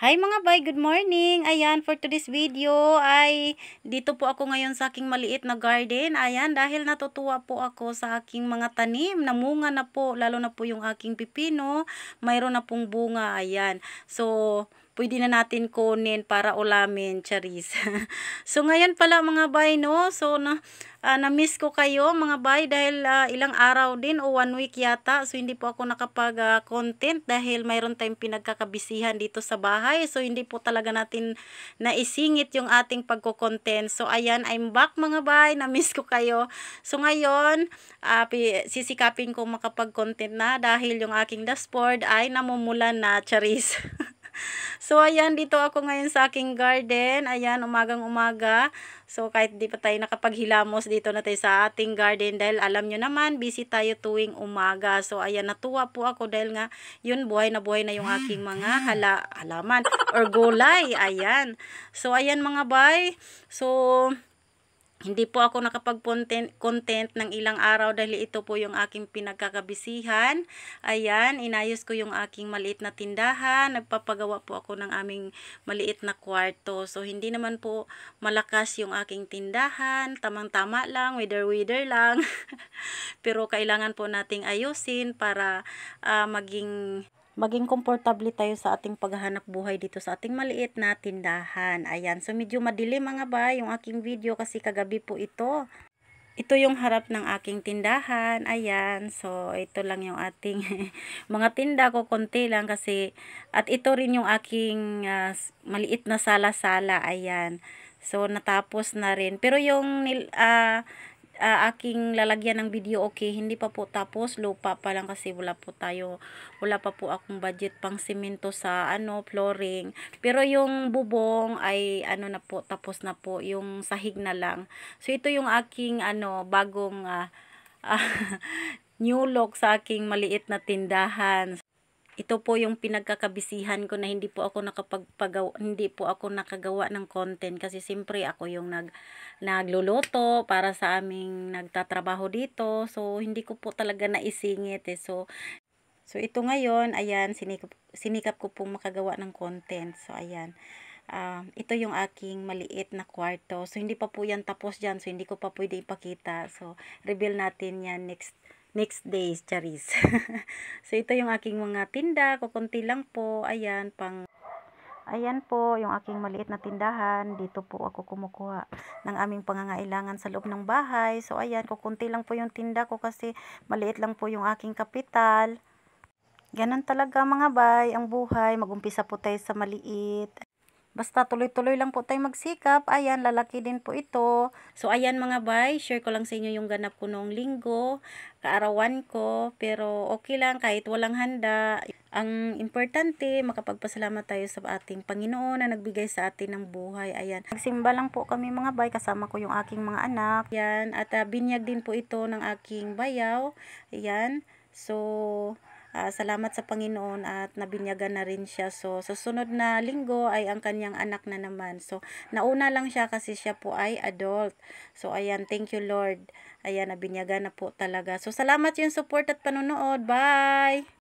Hi mga bay, good morning. Ayan, for today's video ay dito po ako ngayon sa aking maliit na garden. Ayan, dahil natutuwa po ako sa aking mga tanim. Namunga na po, lalo na po yung aking pipino. Mayroon na pong bunga. Ayan. So, pwede na natin kunin para ulamin, charis. So, ngayon pala mga bay, no? So, na-miss ko kayo mga bay dahil ilang araw din o 1 week yata. So, hindi po ako nakapag-content dahil mayroon tayong pinagkakabisihan dito sa bahay. So, hindi po talaga natin naisingit yung ating pagko-content. So, ayan, I'm back mga bay. Na-miss ko kayo. So, ngayon, sisikapin ko makapag-content na dahil yung aking dashboard ay namumulan na, charis. So, ayan, dito ako ngayon sa aking garden. Ayan, umagang-umaga. So, kahit di pa tayo nakapaghilamos, dito na tayo sa ating garden. Dahil alam nyo naman, busy tayo tuwing umaga. So, ayan, natuwa po ako dahil nga, yun, buhay na yung aking mga halaman or gulay. Ayan. So, ayan mga bay. So, hindi po ako nakapag-content ng ilang araw dahil ito po yung aking pinagkakabisihan. Ayan, inayos ko yung aking maliit na tindahan. Nagpapagawa po ako ng aming maliit na kwarto. So, hindi naman po malakas yung aking tindahan. Tamang-tama lang, wither-wither lang. Pero kailangan po nating ayusin para maging komportable tayo sa ating paghahanap buhay dito sa ating maliit na tindahan. Ayan, so medyo madilim mga ba yung aking video kasi kagabi po ito. Ito yung harap ng aking tindahan. Ayan, so ito lang yung ating mga tinda ko, konti lang kasi, at ito rin yung aking maliit na sala-sala. Ayan, so natapos na rin. Pero yung aking lalagyan ng video, okay, hindi pa po tapos, lupa pa lang kasi wala pa po akong budget pang simento sa flooring. Pero yung bubong ay na po, tapos na po, yung sahig na lang. So ito yung aking bagong new look sa aking maliit na tindahan. Ito po yung pinagkakabisihan ko na hindi po ako nakagawa ng content kasi siyempre ako yung nagluluto para sa aming nagtatrabaho dito. So hindi ko po talaga naisingit So ito ngayon, ayan, sinikap ko pong makagawa ng content. So ayan. Ito yung aking maliit na kwarto. So hindi pa po yan tapos dyan. So hindi ko pa pwede ipakita. So reveal natin yan next days, charis. So ito yung aking mga tinda, kukunti lang po. Ayan po yung aking maliit na tindahan. Dito po ako kumukuha ng aming pangangailangan sa loob ng bahay. So ayan, kukunti lang po yung tinda ko kasi maliit lang po yung aking kapital. Ganun talaga mga bay, ang buhay. Mag-umpisa po tayo sa maliit. Basta tuloy-tuloy lang po tayo magsikap. Ayan, lalaki din po ito. So, ayan mga bay, share ko lang sa inyo yung ganap ko noong linggo, kaarawan ko. Pero okay lang kahit walang handa. Ang importante, makapagpasalamat tayo sa ating Panginoon na nagbigay sa atin ng buhay. Ayan, nagsimba lang po kami mga bay, kasama ko yung aking mga anak. Ayan, at binyag din po ito ng aking bayaw. Ayan, so salamat sa Panginoon at nabinyagan na rin siya. So, sa sunod na linggo ay ang kanyang anak na naman. So, nauna lang siya kasi siya po ay adult. So, ayan, thank you Lord. Ayan, nabinyagan na po talaga. So, salamat yung support at panonood. Bye!